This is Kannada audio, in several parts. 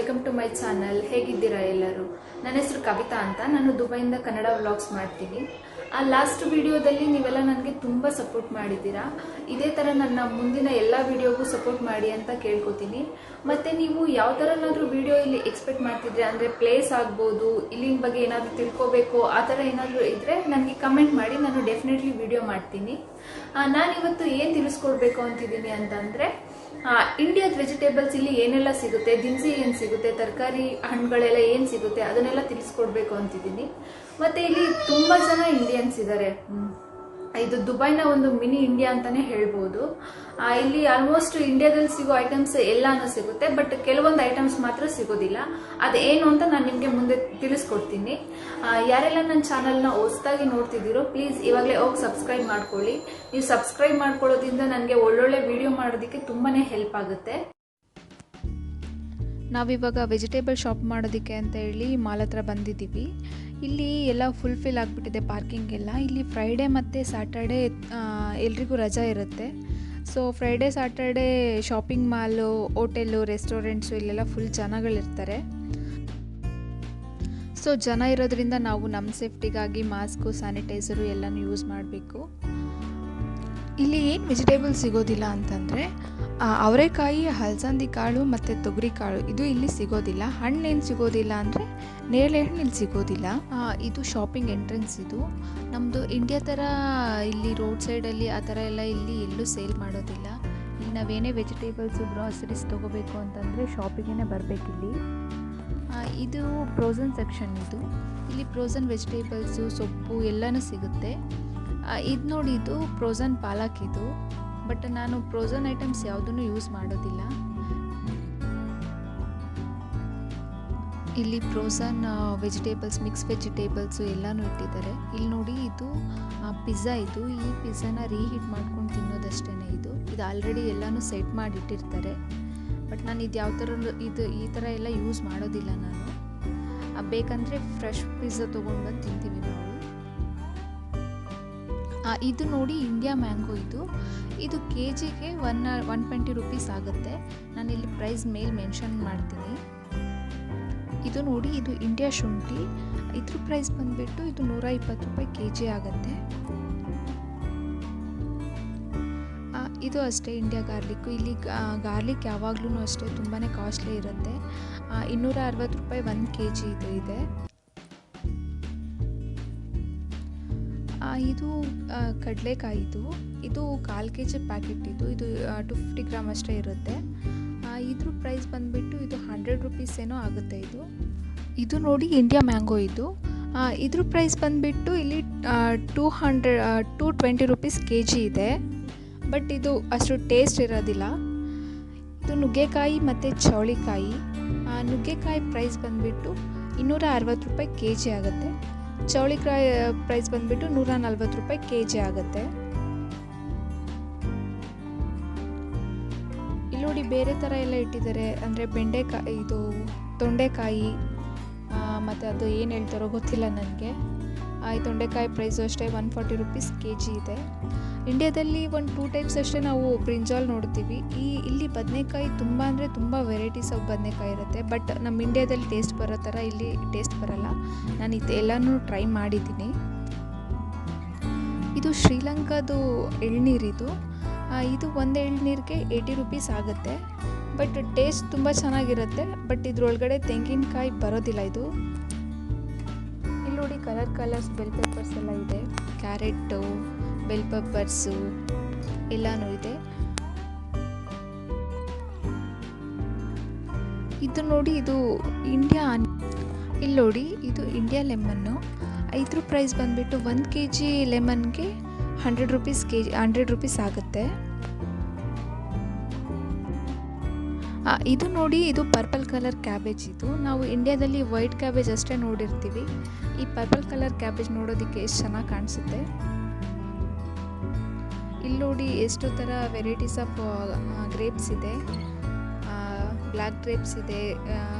Welcome to my channel. ಹೇಗಿದ್ದೀರಾ ಎಲ್ಲರೂ? ನನ್ನ ಹೆಸರು ಕವಿತಾ ಅಂತ. ನಾನು ದುಬೈಯಿಂದ ಕನ್ನಡ ವ್ಲಾಗ್ಸ್ ಮಾಡ್ತೀನಿ. ಲಾಸ್ಟ್ ವಿಡಿಯೋದಲ್ಲಿ ನೀವೆಲ್ಲ ನನಗೆ ತುಂಬ ಸಪೋರ್ಟ್ ಮಾಡಿದ್ದೀರಾ. ಇದೇ ಥರ ನನ್ನ ಮುಂದಿನ ಎಲ್ಲ ವಿಡಿಯೋಗೂ ಸಪೋರ್ಟ್ ಮಾಡಿ ಅಂತ ಕೇಳ್ಕೊತೀನಿ. ಮತ್ತು ನೀವು ಯಾವ ಥರನಾದರೂ ವಿಡಿಯೋ ಇಲ್ಲಿ ಎಕ್ಸ್ಪೆಕ್ಟ್ ಮಾಡ್ತಿದ್ರೆ, ಅಂದರೆ ಪ್ಲೇಸ್ ಆಗ್ಬೋದು, ಇಲ್ಲಿನ ಬಗ್ಗೆ ಏನಾದರೂ ತಿಳ್ಕೋಬೇಕು, ಆ ಥರ ಏನಾದರೂ ಇದ್ದರೆ ನನಗೆ ಕಮೆಂಟ್ ಮಾಡಿ, ನಾನು ಡೆಫಿನೆಟ್ಲಿ ವಿಡಿಯೋ ಮಾಡ್ತೀನಿ. ನಾನಿವತ್ತು ಏನು ತಿಳಿಸ್ಕೊಡ್ಬೇಕು ಅಂತಿದ್ದೀನಿ ಅಂತಂದರೆ, ಇಂಡಿಯಾದ ವೆಜಿಟೇಬಲ್ಸ್ ಇಲ್ಲಿ ಏನೆಲ್ಲ ಸಿಗುತ್ತೆ, ದಿನಸಿ ಏನು ಸಿಗುತ್ತೆ, ತರಕಾರಿ ಹಣ್ಣುಗಳೆಲ್ಲ ಏನು ಸಿಗುತ್ತೆ ಅದನ್ನೆಲ್ಲ ತಿಳಿಸ್ಕೊಡ್ಬೇಕು ಅಂತಿದ್ದೀನಿ. ಮತ್ತು ಇಲ್ಲಿ ತುಂಬ ಜನ ಇಂಡಿಯನ್ಸ್ ಇದ್ದಾರೆ. ಇದು ದುಬೈನ ಒಂದು ಮಿನಿ ಇಂಡಿಯಾ ಅಂತಲೇ ಹೇಳ್ಬೋದು. ಇಲ್ಲಿ ಆಲ್ಮೋಸ್ಟ್ ಇಂಡಿಯಾದಲ್ಲಿ ಸಿಗೋ ಐಟಮ್ಸ್ ಎಲ್ಲಾನು ಸಿಗುತ್ತೆ, ಬಟ್ ಕೆಲವೊಂದು ಐಟಮ್ಸ್ ಮಾತ್ರ ಸಿಗೋದಿಲ್ಲ. ಅದೇನು ಅಂತ ನಾನು ನಿಮಗೆ ಮುಂದೆ ತಿಳಿಸ್ಕೊಡ್ತೀನಿ. ಯಾರೆಲ್ಲ ನನ್ನ ಚಾನಲ್ನ ಹೊಸದಾಗಿ ನೋಡ್ತಿದ್ದೀರೋ ಪ್ಲೀಸ್ ಇವಾಗಲೇ ಹೋಗಿ ಸಬ್ಸ್ಕ್ರೈಬ್ ಮಾಡ್ಕೊಳ್ಳಿ. ನೀವು ಸಬ್ಸ್ಕ್ರೈಬ್ ಮಾಡ್ಕೊಳ್ಳೋದ್ರಿಂದ ನನಗೆ ಒಳ್ಳೊಳ್ಳೆ ವಿಡಿಯೋ ಮಾಡೋದಕ್ಕೆ ತುಂಬಾ ಹೆಲ್ಪ್ ಆಗುತ್ತೆ. ನಾವಿವಾಗ ವೆಜಿಟೇಬಲ್ ಶಾಪ್ ಮಾಡೋದಕ್ಕೆ ಅಂತ ಹೇಳಿ ಮಾಲ್ ಹತ್ರ ಬಂದಿದ್ದೀವಿ. ಇಲ್ಲಿ ಎಲ್ಲ ಫುಲ್ಫಿಲ್ ಆಗಿಬಿಟ್ಟಿದೆ ಪಾರ್ಕಿಂಗ್ ಎಲ್ಲ. ಇಲ್ಲಿ ಫ್ರೈಡೇ ಮತ್ತು ಸ್ಯಾಟರ್ಡೇ ಎಲ್ರಿಗೂ ರಜಾ ಇರುತ್ತೆ. ಸೊ ಫ್ರೈಡೇ ಸ್ಯಾಟರ್ಡೇ ಶಾಪಿಂಗ್ ಮಾಲು, ಹೋಟೆಲ್ಲು, ರೆಸ್ಟೋರೆಂಟ್ಸು ಇಲ್ಲೆಲ್ಲ ಫುಲ್ ಜನಗಳಿರ್ತಾರೆ. ಸೊ ಜನ ಇರೋದ್ರಿಂದ ನಾವು ನಮ್ಮ ಸೇಫ್ಟಿಗಾಗಿ ಮಾಸ್ಕು, ಸ್ಯಾನಿಟೈಸರು ಎಲ್ಲನೂ ಯೂಸ್ ಮಾಡಬೇಕು. ಇಲ್ಲಿ ಏನು ವೆಜಿಟೇಬಲ್ ಸಿಗೋದಿಲ್ಲ ಅಂತಂದರೆ ಅವರೆಕಾಯಿ, ಹಲಸಂದಿ ಕಾಳು ಮತ್ತು ತೊಗರಿ ಕಾಳು ಇದು ಇಲ್ಲಿ ಸಿಗೋದಿಲ್ಲ. ಹಣ್ಣೇನು ಸಿಗೋದಿಲ್ಲ ಅಂದರೆ ನೇರಳೆ ಹಣ್ಣು ಇಲ್ಲಿ ಸಿಗೋದಿಲ್ಲ. ಇದು ಶಾಪಿಂಗ್ ಎಂಟ್ರೆನ್ಸ್. ಇದು ನಮ್ಮದು ಇಂಡಿಯಾ ಥರ ಇಲ್ಲಿ ರೋಡ್ ಸೈಡಲ್ಲಿ ಆ ಥರ ಎಲ್ಲ ಇಲ್ಲಿ ಎಲ್ಲೂ ಸೇಲ್ ಮಾಡೋದಿಲ್ಲ. ಇಲ್ಲಿ ನಾವೇನೇ ವೆಜಿಟೇಬಲ್ಸು, ಗ್ರಾಸರೀಸ್ ತೊಗೋಬೇಕು ಅಂತಂದರೆ ಶಾಪಿಗೇ ಬರಬೇಕಿಲ್ಲಿ. ಇದು ಫ್ರೋಝನ್ ಸೆಕ್ಷನ್. ಇಲ್ಲಿ ಫ್ರೋಝನ್ ವೆಜಿಟೇಬಲ್ಸು, ಸೊಪ್ಪು ಎಲ್ಲನೂ ಸಿಗುತ್ತೆ. ಇದು ನೋಡಿ, ಇದು ಫ್ರೋಝನ್ ಪಾಲಕ್. ಇದು ಬಟ್ ನಾನು ಫ್ರೋಝನ್ ಐಟಮ್ಸ್ ಯಾವುದನ್ನು ಯೂಸ್ ಮಾಡೋದಿಲ್ಲ. ಇಲ್ಲಿ ಫ್ರೋಝನ್ ವೆಜಿಟೇಬಲ್ಸ್, ಮಿಕ್ಸ್ ವೆಜಿಟೇಬಲ್ಸು ಎಲ್ಲನೂ ಇಟ್ಟಿದ್ದಾರೆ. ಇಲ್ಲಿ ನೋಡಿ, ಇದು ಪಿಜ್ಜಾ. ಈ ಪಿಜ್ಜಾನ ರೀಹೀಟ್ ಮಾಡ್ಕೊಂಡು ತಿನ್ನೋದಷ್ಟೇ. ಇದು ಆಲ್ರೆಡಿ ಎಲ್ಲನೂ ಸೆಟ್ ಮಾಡಿ ಇಟ್ಟಿರ್ತಾರೆ. ಬಟ್ ನಾನು ಇದು ಯಾವ ಥರ ಈ ಥರ ಎಲ್ಲ ಯೂಸ್ ಮಾಡೋದಿಲ್ಲ. ನಾನು ಬೇಕಂದರೆ ಫ್ರೆಶ್ ಪಿಜ್ಜಾ ತೊಗೊಂಡು ಬಂದು ತಿಂತೀವಿ ನಾವು. ಇದು ನೋಡಿ, ಇಂಡಿಯಾ ಮ್ಯಾಂಗೋ. ಇದು ಕೆ ಜಿಗೆ 120 ರೂಪೀಸ್ ಆಗುತ್ತೆ. ನಾನು ಇಲ್ಲಿ ಪ್ರೈಸ್ ಮೇಲೆ ಮೆನ್ಷನ್ ಮಾಡ್ತೀನಿ. ಇದು ನೋಡಿ, ಇದು ಇಂಡಿಯಾ ಶುಂಠಿ. ಇದ್ರ ಪ್ರೈಸ್ ಬಂದುಬಿಟ್ಟು ಇದು 120 ರೂಪಾಯಿ ಕೆ ಜಿ ಆಗುತ್ತೆ. ಇದು ಅಷ್ಟೇ ಇಂಡಿಯಾ ಗಾರ್ಲಿಕ್ಕು. ಇಲ್ಲಿ ಗಾರ್ಲಿಕ್ ಯಾವಾಗಲೂ ಅಷ್ಟೇ ತುಂಬಾ ಕಾಸ್ಟ್ಲಿ ಇರುತ್ತೆ. 260 ರೂಪಾಯಿ 1 ಕೆ ಜಿ ಇದೆ. ಇದು ಕಡಲೆಕಾಯಿ. ಇದು 1/4 ಕೆ ಜಿ ಪ್ಯಾಕೆಟ್. ಇದು 250 ಗ್ರಾಮ್ ಅಷ್ಟೇ ಇರುತ್ತೆ. ಇದ್ರ ಪ್ರೈಸ್ ಬಂದುಬಿಟ್ಟು ಇದು 100 ರೂಪೀಸ್ ಏನೋ ಆಗುತ್ತೆ. ಇದು ನೋಡಿ, ಇಂಡಿಯಾ ಮ್ಯಾಂಗೋ. ಇದ್ರ ಪ್ರೈಸ್ ಬಂದುಬಿಟ್ಟು ಇಲ್ಲಿ 220 ರೂಪೀಸ್ ಕೆ ಜಿ ಇದೆ. ಬಟ್ ಇದು ಅಷ್ಟು ಟೇಸ್ಟ್ ಇರೋದಿಲ್ಲ. ಇದು ನುಗ್ಗೆಕಾಯಿ ಮತ್ತು ಚೌಳಿಕಾಯಿ. ನುಗ್ಗೆಕಾಯಿ ಪ್ರೈಸ್ ಬಂದುಬಿಟ್ಟು 260 ರೂಪಾಯಿ ಕೆ ಜಿ ಆಗುತ್ತೆ. ಚೌಳಿಕಾಯಿ ಪ್ರೈಸ್ ಬಂದುಬಿಟ್ಟು 140 ರೂಪಾಯಿ ಕೆ ಜಿ ಆಗುತ್ತೆ. ಇಲ್ಲಿ ನೋಡಿ, ಬೇರೆ ಥರ ಎಲ್ಲ ಇಟ್ಟಿದ್ದಾರೆ. ಅಂದರೆ ಬೆಂಡೆಕಾಯಿ, ಇದು ತೊಂಡೆಕಾಯಿ, ಮತ್ತು ಅದು ಏನು ಹೇಳ್ತಾರೋ ಗೊತ್ತಿಲ್ಲ ನನಗೆ. ಈ ತೊಂಡೆಕಾಯಿ ಪ್ರೈಸು ಅಷ್ಟೇ 140 ರೂಪೀಸ್ ಕೆ ಜಿ ಇದೆ. ಇಂಡಿಯಾದಲ್ಲಿ 2 ಟೈಪ್ಸ್ ಅಷ್ಟೇ ನಾವು ಬ್ರಿಂಜಾಲ್ ನೋಡ್ತೀವಿ. ಇಲ್ಲಿ ಬದನೆಕಾಯಿ ತುಂಬ ಅಂದರೆ ತುಂಬ ವೆರೈಟೀಸ್ ಆಫ್ ಬದನೆಕಾಯಿ ಇರುತ್ತೆ. ಬಟ್ ನಮ್ಮ ಇಂಡಿಯಾದಲ್ಲಿ ಟೇಸ್ಟ್ ಬರೋ ಥರ ಇಲ್ಲಿ ಟೇಸ್ಟ್ ಬರಲ್ಲ. ನಾನು ಇದೆಲ್ಲನೂ ಟ್ರೈ ಮಾಡಿದ್ದೀನಿ. ಇದು ಶ್ರೀಲಂಕಾದು ಎಳ್ನೀರಿದು. ಇದು ಒಂದು ಎಳ್ನೀರಿಗೆ 80 ರೂಪೀಸ್ ಆಗುತ್ತೆ. ಬಟ್ ಟೇಸ್ಟ್ ತುಂಬ ಚೆನ್ನಾಗಿರುತ್ತೆ. ಬಟ್ ಇದ್ರೊಳಗಡೆ ತೆಂಗಿನಕಾಯಿ ಬರೋದಿಲ್ಲ. ಇಲ್ಲಿ ನೋಡಿ, ಕಲರ್ಸ್ ಬೆಲ್ ಪೆಪ್ಪರ್ಸ್ ಎಲ್ಲ ಇದೆ. ಕ್ಯಾರೆಟು, ಬೆಲ್ ಪೆಪ್ಪರ್ಸು ಎಲ್ಲನೂ ಇದೆ. ಇದು ನೋಡಿ, ಇದು ಇಂಡಿಯಾ. ಇಲ್ಲಿ ನೋಡಿ, ಇದು ಇಂಡಿಯಾ ಲೆಮನ್ನು. ಇದ್ರ ಪ್ರೈಸ್ ಬಂದುಬಿಟ್ಟು 1 ಕೆ ಜಿ ಲೆಮನ್ಗೆ 100 ರೂಪೀಸ್ ಆಗುತ್ತೆ. ಇದು ನೋಡಿ, ಇದು ಪರ್ಪಲ್ ಕಲರ್ ಕ್ಯಾಬೇಜ್. ನಾವು ಇಂಡಿಯಾದಲ್ಲಿ ವೈಟ್ ಕ್ಯಾಬೇಜ್ ಅಷ್ಟೇ ನೋಡಿರ್ತೀವಿ. ಈ ಪರ್ಪಲ್ ಕಲರ್ ಕ್ಯಾಬೇಜ್ ನೋಡೋದಕ್ಕೆ ಎಷ್ಟು ಚೆನ್ನಾಗಿ ಕಾಣಿಸುತ್ತೆ. ಇಲ್ಲಿ ನೋಡಿ, ಎಷ್ಟು ಥರ ವೆರೈಟೀಸ್ ಆಫ್ ಗ್ರೇಪ್ಸ್ ಇದೆ. ಬ್ಲ್ಯಾಕ್ ಗ್ರೇಪ್ಸ್ ಇದೆ,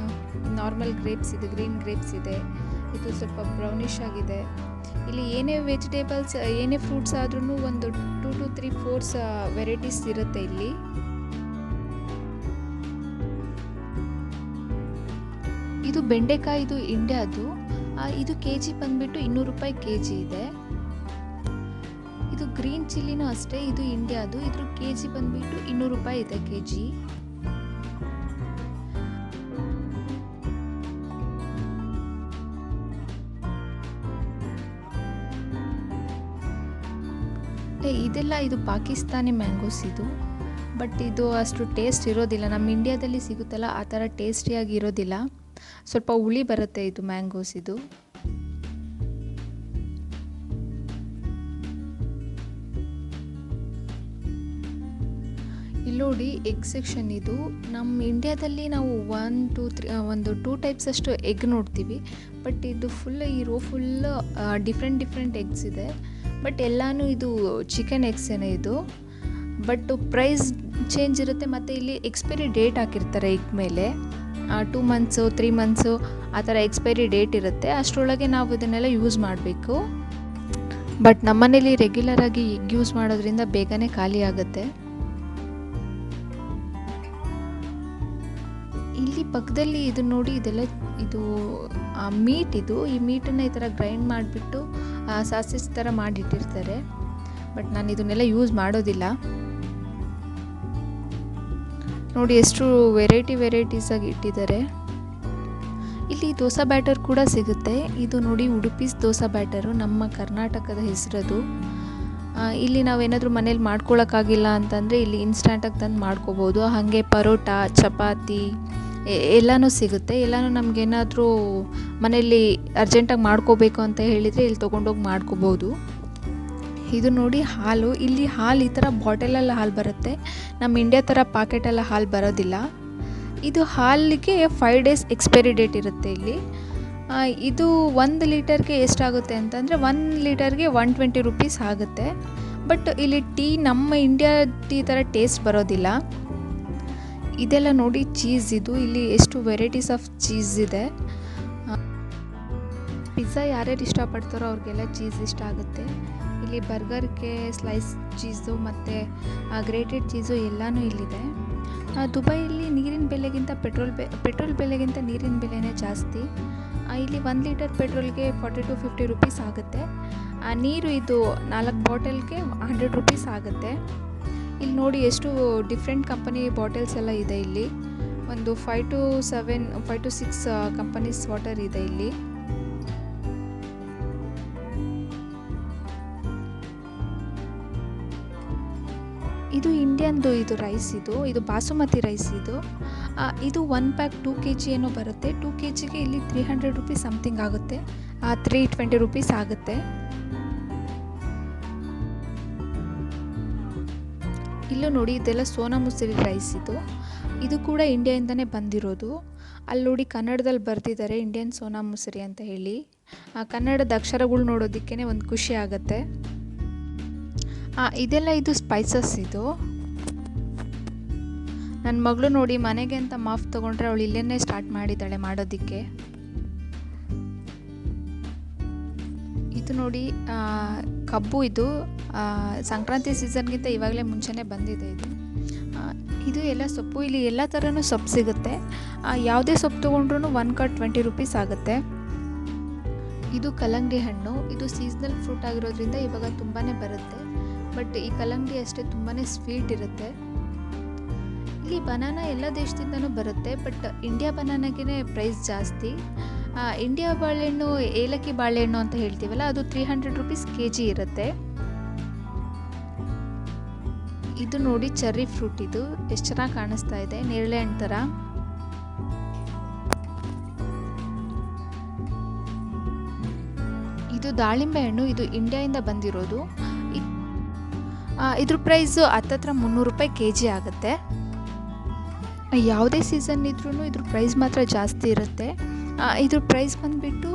ನಾರ್ಮಲ್ ಗ್ರೇಪ್ಸ್ ಇದೆ, ಗ್ರೀನ್ ಗ್ರೇಪ್ಸ್ ಇದೆ. ಇದು ಸ್ವಲ್ಪ ಬ್ರೌನಿಷ್ ಆಗಿದೆ. ಇಲ್ಲಿ ಏನೇ ವೆಜಿಟೇಬಲ್ಸ್, ಏನೇ ಫ್ರೂಟ್ಸ್ ಆದ್ರೂ ಒಂದು 2 to 3 4 ವೆರೈಟೀಸ್ ಇರುತ್ತೆ ಇಲ್ಲಿ. ಇದು ಬೆಂಡೆಕಾಯಿ, ಇದು ಇಂಡಿಯಾದು. ಇದು ಕೆ ಜಿ ಬಂದುಬಿಟ್ಟು 200 ರೂಪಾಯಿ ಕೆ ಜಿ ಇದೆ. ಇದು ಗ್ರೀನ್ ಚಿಲ್ಲಿನೂ ಅಷ್ಟೇ, ಇದು ಇಂಡಿಯಾದು. ಇದ್ರ ಕೆ ಜಿ ಬಂದುಬಿಟ್ಟು 200 ರೂಪಾಯಿ ಇದೆ ಕೆ ಜಿ. ಇದೆಲ್ಲ ಇದು ಪಾಕಿಸ್ತಾನಿ ಮ್ಯಾಂಗೋಸ್ ಇದು. ಬಟ್ ಇದು ಅಷ್ಟು ಟೇಸ್ಟ್ ಇರೋದಿಲ್ಲ. ನಮ್ಮ ಇಂಡಿಯಾದಲ್ಲಿ ಸಿಗುತ್ತಲ್ಲ ಆ ಥರ ಟೇಸ್ಟಿಯಾಗಿ ಇರೋದಿಲ್ಲ. ಸ್ವಲ್ಪ ಹುಳಿ ಬರುತ್ತೆ ಇದು ಮ್ಯಾಂಗೋಸ್ ಇದು. ಇಲ್ಲಿ ನೋಡಿ ಎಗ್ ಸೆಕ್ಷನ್ ಇದು. ನಮ್ಮ ಇಂಡಿಯಾದಲ್ಲಿ ನಾವು 2 ಟೈಪ್ಸ್ ಅಷ್ಟು ಎಗ್ ನೋಡ್ತೀವಿ. ಬಟ್ ಇದು ಫುಲ್ ಈ ರೋ ಫುಲ್ ಡಿಫ್ರೆಂಟ್ ಎಗ್ಸ್ ಇದೆ. ಬಟ್ ಎಲ್ಲನೂ ಇದು ಚಿಕನ್ ಎಗ್ಸೇನೆ ಇದು. ಬಟ್ ಪ್ರೈಸ್ ಚೇಂಜ್ ಇರುತ್ತೆ. ಮತ್ತು ಇಲ್ಲಿ ಎಕ್ಸ್ಪೈರಿ ಡೇಟ್ ಹಾಕಿರ್ತಾರೆ ಎಗ್ ಮೇಲೆ. 2 ಮಂತ್ಸು 3 ಮಂತ್ಸು ಆ ಥರ ಎಕ್ಸ್ಪೈರಿ ಡೇಟ್ ಇರುತ್ತೆ. ಅಷ್ಟರೊಳಗೆ ನಾವು ಇದನ್ನೆಲ್ಲ ಯೂಸ್ ಮಾಡಬೇಕು. ಬಟ್ ನಮ್ಮನೇಲಿ ರೆಗ್ಯುಲರಾಗಿ ಎಗ್ ಯೂಸ್ ಮಾಡೋದ್ರಿಂದ ಬೇಗನೆ ಖಾಲಿ ಆಗುತ್ತೆ. ಇಲ್ಲಿ ಪಕ್ಕದಲ್ಲಿ ಇದು ನೋಡಿ, ಇದೆಲ್ಲ ಇದು ಮೀಟ್ ಇದು. ಈ ಮೀಟನ್ನು ಈ ಥರ ಗ್ರೈಂಡ್ ಮಾಡಿಬಿಟ್ಟು ಸಾಸೇಜ್ ಥರ ಮಾಡಿಟ್ಟಿರ್ತಾರೆ. ಬಟ್ ನಾನು ಇದನ್ನೆಲ್ಲ ಯೂಸ್ ಮಾಡೋದಿಲ್ಲ. ನೋಡಿ ಎಷ್ಟು ವೆರೈಟೀಸಾಗಿ ಇಟ್ಟಿದ್ದಾರೆ. ಇಲ್ಲಿ ದೋಸೆ ಬ್ಯಾಟರ್ ಕೂಡ ಸಿಗುತ್ತೆ. ಇದು ನೋಡಿ ಉಡುಪಿಸ್ ದೋಸೆ ಬ್ಯಾಟರು, ನಮ್ಮ ಕರ್ನಾಟಕದ ಹೆಸರದು. ಇಲ್ಲಿ ನಾವೇನಾದರೂ ಮನೇಲಿ ಮಾಡ್ಕೊಳ್ಳೋಕ್ಕಾಗಿಲ್ಲ ಅಂತಂದರೆ ಇಲ್ಲಿ ಇನ್ಸ್ಟಂಟಾಗಿ ತಂದು ಮಾಡ್ಕೋಬೋದು. ಹಾಗೆ ಪರೋಟ, ಚಪಾತಿ ಎಲ್ಲನೂ ಸಿಗುತ್ತೆ. ಎಲ್ಲನೂ ನಮಗೇನಾದರೂ ಮನೆಯಲ್ಲಿ ಅರ್ಜೆಂಟಾಗಿ ಮಾಡ್ಕೋಬೇಕು ಅಂತ ಹೇಳಿದರೆ ಇಲ್ಲಿ ತೊಗೊಂಡೋಗಿ ಮಾಡ್ಕೋಬೋದು. ಇದು ನೋಡಿ ಹಾಲು. ಇಲ್ಲಿ ಹಾಲು ಈ ಥರ ಬಾಟಲಲ್ಲಿ ಹಾಲು ಬರುತ್ತೆ. ನಮ್ಮ ಇಂಡಿಯಾ ಥರ ಪಾಕೆಟೆಲ್ಲ ಹಾಲು ಬರೋದಿಲ್ಲ. ಇದು ಹಾಲಿಗೆ 5 ಡೇಸ್ ಎಕ್ಸ್ಪೈರಿ ಡೇಟ್ ಇರುತ್ತೆ ಇಲ್ಲಿ. ಇದು 1 ಲೀಟರ್ಗೆ ಎಷ್ಟಾಗುತ್ತೆ ಅಂತಂದರೆ 1 ಲೀಟರ್ಗೆ 120 ರೂಪೀಸ್ ಆಗುತ್ತೆ. ಬಟ್ ಇಲ್ಲಿ ಟೀ ನಮ್ಮ ಇಂಡಿಯಾ ಟೀ ಥರ ಟೇಸ್ಟ್ ಬರೋದಿಲ್ಲ. ಇದೆಲ್ಲ ನೋಡಿ ಚೀಸ್ ಇದು. ಇಲ್ಲಿ ಎಷ್ಟು ವೆರೈಟೀಸ್ ಆಫ್ ಚೀಸ್ ಇದೆ. ಪಿಜ್ಜಾ ಯಾರ್ಯಾರು ಇಷ್ಟಪಡ್ತಾರೋ ಅವ್ರಿಗೆಲ್ಲ ಚೀಸ್ ಇಷ್ಟ ಆಗುತ್ತೆ. ಇಲ್ಲಿ ಬರ್ಗರ್ಗೆ ಸ್ಲೈಸ್ ಚೀಸು ಮತ್ತು ಗ್ರೇಟೆಡ್ ಚೀಸು ಎಲ್ಲನೂ ಇಲ್ಲಿದೆ. ದುಬೈಯಲ್ಲಿ ನೀರಿನ ಬೆಲೆಗಿಂತ ಪೆಟ್ರೋಲ್ ಬೆಲೆಗಿಂತ ನೀರಿನ ಬೆಲೆನೇ ಜಾಸ್ತಿ. ಇಲ್ಲಿ 1 ಲೀಟರ್ ಪೆಟ್ರೋಲ್ಗೆ 40 to 50 ರೂಪೀಸ್ ಆಗುತ್ತೆ. ನೀರು ಇದು 4 ಬಾಟಲ್ಗೆ 100 ರೂಪೀಸ್ ಆಗುತ್ತೆ. ಇಲ್ಲಿ ನೋಡಿ ಎಷ್ಟು ಡಿಫ್ರೆಂಟ್ ಕಂಪನಿ ಬಾಟಲ್ಸ್ ಎಲ್ಲ ಇದೆ. ಇಲ್ಲಿ ಒಂದು 5 to 6 ಕಂಪನೀಸ್ ವಾಟರ್ ಇದೆ ಇಲ್ಲಿ. ಇದು ಇಂಡಿಯನ್ದು ಇದು ರೈಸ್ ಇದು ಬಾಸುಮತಿ ರೈಸ್ ಇದು. ಇದು 1 ಪ್ಯಾಕ್ 2 kg ಏನೋ ಬರುತ್ತೆ. 2 kgಗೆ ಇಲ್ಲಿ 300 ರೂಪೀಸ್ ಸಮಥಿಂಗ್ ಆಗುತ್ತೆ. 320 ರೂಪೀಸ್ ಆಗುತ್ತೆ. ಇಲ್ಲೂ ನೋಡಿ ಇದೆಲ್ಲ ಸೋನಾ ಮುಸರಿ ರೈಸ್ ಇದು ಕೂಡ ಇಂಡಿಯಾಯಿಂದನೇ ಬಂದಿರೋದು. ಅಲ್ಲಿ ನೋಡಿ ಕನ್ನಡದಲ್ಲಿ ಬರೆದಿದ್ದಾರೆ ಇಂಡಿಯನ್ ಸೋನಾ ಮುಸರಿ ಅಂತ ಹೇಳಿ. ಕನ್ನಡದ ಅಕ್ಷರಗಳು ನೋಡೋದಕ್ಕೇ ಒಂದು ಖುಷಿ ಆಗುತ್ತೆ. ಇದೆಲ್ಲ ಇದು ಸ್ಪೈಸಸ್ ಇದು. ನನ್ನ ಮಗಳು ನೋಡಿ ಮನೆಗೆ ಅಂತ ಮಾಫ್ ತೊಗೊಂಡ್ರೆ ಅವಳು ಇಲ್ಲೇನೇ ಸ್ಟಾರ್ಟ್ ಮಾಡಿದ್ದಾಳೆ ಮಾಡೋದಕ್ಕೆ. ಇದು ನೋಡಿ ಕಬ್ಬು ಇದು. ಸಂಕ್ರಾಂತಿ ಸೀಸನ್ಗಿಂತ ಇವಾಗಲೇ ಮುಂಚೆನೇ ಬಂದಿದೆ ಇದು ಎಲ್ಲ ಸೊಪ್ಪು. ಇಲ್ಲಿ ಎಲ್ಲ ಥರನೂ ಸೊಪ್ಪು ಸಿಗುತ್ತೆ. ಯಾವುದೇ ಸೊಪ್ಪು ತೊಗೊಂಡ್ರೂ 1 ಕಟ್ 20 ರೂಪೀಸ್ ಆಗುತ್ತೆ. ಇದು ಕಲ್ಲಂಗಡಿ ಹಣ್ಣು. ಇದು ಸೀಸ್ನಲ್ ಫ್ರೂಟ್ ಆಗಿರೋದ್ರಿಂದ ಇವಾಗ ತುಂಬಾ ಬರುತ್ತೆ. ಬಟ್ ಈ ಕಲ್ಲಂಗಡಿ ಅಷ್ಟೇ ತುಂಬಾ ಸ್ವೀಟ್ ಇರುತ್ತೆ. ಇಲ್ಲಿ ಬನಾನಾ ಎಲ್ಲ ದೇಶದಿಂದನೂ ಬರುತ್ತೆ. ಬಟ್ ಇಂಡಿಯಾ ಬನಾನಾಗೆ ಪ್ರೈಸ್ ಜಾಸ್ತಿ. ಇಂಡಿಯಾ ಬಾಳೆಹಣ್ಣು, ಏಲಕ್ಕಿ ಬಾಳೆಹಣ್ಣು ಅಂತ ಹೇಳ್ತೀವಲ್ಲ, ಅದು 300 ರೂಪೀಸ್ kg ಇರುತ್ತೆ. ಇದು ನೋಡಿ ಚೆರ್ರಿ ಫ್ರೂಟ್ ಇದು. ಎಷ್ಟು ಚೆನ್ನಾಗಿ ಕಾಣಿಸ್ತಾ ಇದೆ, ನೇರಳೆ ಹಣ್ಣು ಥರ. ಇದು ದಾಳಿಂಬೆ ಹಣ್ಣು. ಇದು ಇಂಡಿಯಾದಿಂದ ಬಂದಿರೋದು. ಇದ್ರ ಪ್ರೈಸು ಹತ್ತತ್ರ 300 ರೂಪಾಯಿ kg ಆಗುತ್ತೆ. ಯಾವುದೇ ಸೀಸನ್ ಇದ್ರೂ ಇದ್ರ ಪ್ರೈಸ್ ಮಾತ್ರ ಜಾಸ್ತಿ ಇರುತ್ತೆ. ಇದ್ರ ಪ್ರೈಸ್ ಬಂದುಬಿಟ್ಟು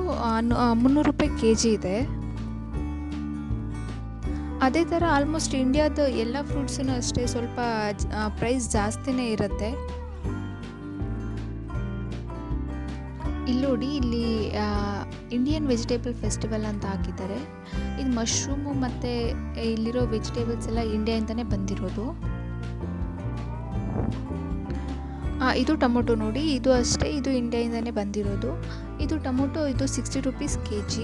300 ರೂಪಾಯಿ kg ಇದೆ. ಅದೇ ಥರ ಆಲ್ಮೋಸ್ಟ್ ಇಂಡಿಯಾದ ಎಲ್ಲ ಫ್ರೂಟ್ಸೂ ಅಷ್ಟೇ ಸ್ವಲ್ಪ ಪ್ರೈಸ್ ಜಾಸ್ತಿನೇ ಇರುತ್ತೆ. ಇಲ್ಲಿ ನೋಡಿ, ಇಲ್ಲಿ ಇಂಡಿಯನ್ ವೆಜಿಟೇಬಲ್ ಫೆಸ್ಟಿವಲ್ ಅಂತ ಹಾಕಿದ್ದಾರೆ. ಇದು ಮಶ್ರೂಮು ಮತ್ತು ಇಲ್ಲಿರೋ ವೆಜಿಟೇಬಲ್ಸ್ ಎಲ್ಲ ಇಂಡಿಯಾಯಿಂದನೇ ಬಂದಿರೋದು. ಇದು ಟೊಮೊಟೊ ನೋಡಿ, ಇದು ಅಷ್ಟೇ, ಇದು ಇಂಡಿಯಾಯಿಂದನೇ ಬಂದಿರೋದು. ಇದು ಟೊಮೊಟೊ, ಇದು 60 ರುಪೀಸ್ kg.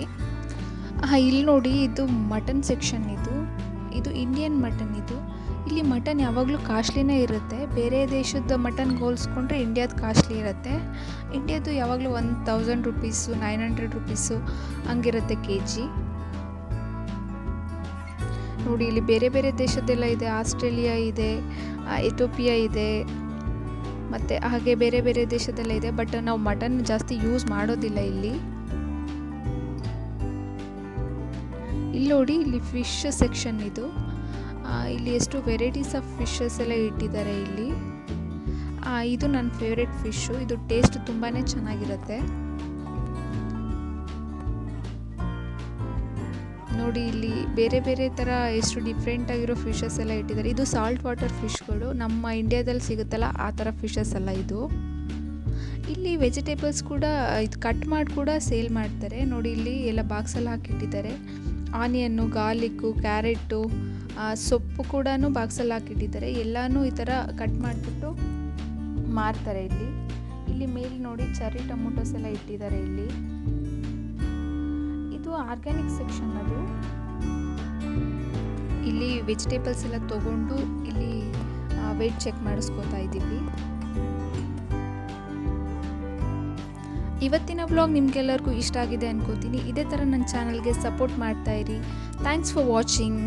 ಇಲ್ಲಿ ನೋಡಿ, ಇದು ಮಟನ್ ಸೆಕ್ಷನ್. ಇದು ಇಂಡಿಯನ್ ಮಟನ್. ಇಲ್ಲಿ ಮಟನ್ ಯಾವಾಗಲೂ ಕಾಸ್ಟ್ಲಿನೇ ಇರುತ್ತೆ. ಬೇರೆ ದೇಶದ ಮಟನ್ಗೆ ಹೋಲಿಸ್ಕೊಂಡ್ರೆ ಇಂಡಿಯಾದ ಕಾಸ್ಟ್ಲಿ ಇರುತ್ತೆ. ಇಂಡಿಯಾದು ಯಾವಾಗಲೂ 1000 ರುಪೀಸು, 900 ರುಪೀಸು ಹಂಗಿರುತ್ತೆ kg. ನೋಡಿ, ಇಲ್ಲಿ ಬೇರೆ ಬೇರೆ ದೇಶದ್ದೆಲ್ಲ ಇದೆ. ಆಸ್ಟ್ರೇಲಿಯಾ ಇದೆ, ಎಥಿಯೋಪಿಯಾ ಇದೆ, ಮತ್ತು ಹಾಗೆ ಬೇರೆ ಬೇರೆ ದೇಶದೆಲ್ಲ ಇದೆ. ಬಟ್ ನಾವು ಮಟನ್ ಜಾಸ್ತಿ ಯೂಸ್ ಮಾಡೋದಿಲ್ಲ ಇಲ್ಲಿ. ಇಲ್ಲಿ ನೋಡಿ, ಇಲ್ಲಿ ಫಿಶ್ ಸೆಕ್ಷನ್. ಇಲ್ಲಿ ಎಷ್ಟು ವೆರೈಟೀಸ್ ಆಫ್ ಫಿಶಸ್ ಎಲ್ಲ ಇಟ್ಟಿದ್ದಾರೆ ಇಲ್ಲಿ. ಇದು ನನ್ನ ಫೇವ್ರೆಟ್ ಫಿಶ್ಶು. ಇದು ಟೇಸ್ಟ್ ತುಂಬಾ ಚೆನ್ನಾಗಿರುತ್ತೆ. ನೋಡಿ, ಇಲ್ಲಿ ಬೇರೆ ಬೇರೆ ಥರ ಎಷ್ಟು ಡಿಫ್ರೆಂಟ್ ಆಗಿರೋ ಫಿಶಸ್ ಎಲ್ಲ ಇಟ್ಟಿದ್ದಾರೆ. ಇದು ಸಾಲ್ಟ್ ವಾಟರ್ ಫಿಶ್ಗಳು, ನಮ್ಮ ಇಂಡಿಯಾದಲ್ಲಿ ಸಿಗುತ್ತಲ್ಲ ಆ ಥರ ಫಿಶಸ್ ಎಲ್ಲ ಇದು. ಇಲ್ಲಿ ವೆಜಿಟೇಬಲ್ಸ್ ಕೂಡ ಇದು ಕಟ್ ಮಾಡಿ ಕೂಡ ಸೇಲ್ ಮಾಡ್ತಾರೆ. ನೋಡಿ, ಇಲ್ಲಿ ಎಲ್ಲ ಬಾಕ್ಸಲ್ಲಿ ಹಾಕಿಟ್ಟಿದ್ದಾರೆ. ಆನಿಯನ್ನು, ಗಾರ್ಲಿಕ್ಕು, ಕ್ಯಾರೆಟು, ಸೊಪ್ಪು ಕೂಡ ಬಾಕ್ಸಲ್ಲಿ ಹಾಕಿಟ್ಟಿದ್ದಾರೆ. ಎಲ್ಲನೂ ಈ ಥರ ಕಟ್ ಮಾಡಿಬಿಟ್ಟು ಮಾರ್ತಾರೆ ಇಲ್ಲಿ ಮೇಲೆ ನೋಡಿ, ಚೆರ್ರಿ ಟೊಮೊಟೊಸ್ ಎಲ್ಲ ಇಟ್ಟಿದ್ದಾರೆ ಇಲ್ಲಿ. ಇದು ಆರ್ಗ್ಯಾನಿಕ್ ಸೆಕ್ಷನ್. ಇಲ್ಲಿ ವೆಜಿಟೇಬಲ್ಸ್ ಎಲ್ಲ ತೊಗೊಂಡು ಇಲ್ಲಿ ವೇಟ್ ಚೆಕ್ ಮಾಡಿಸ್ಕೊತಾ ಇದ್ದೀವಿ. ಇವತ್ತಿನ ವ್ಲಾಗ್ ನಿಮಗೆಲ್ಲರಿಗೂ ಇಷ್ಟ ಆಗಿದೆ ಅನ್ಕೋತೀನಿ. ಇದೇ ಥರ ನನ್ನ ಚಾನಲ್ಗೆ ಸಪೋರ್ಟ್ ಮಾಡ್ತಾಯಿರಿ. Thanks for watching.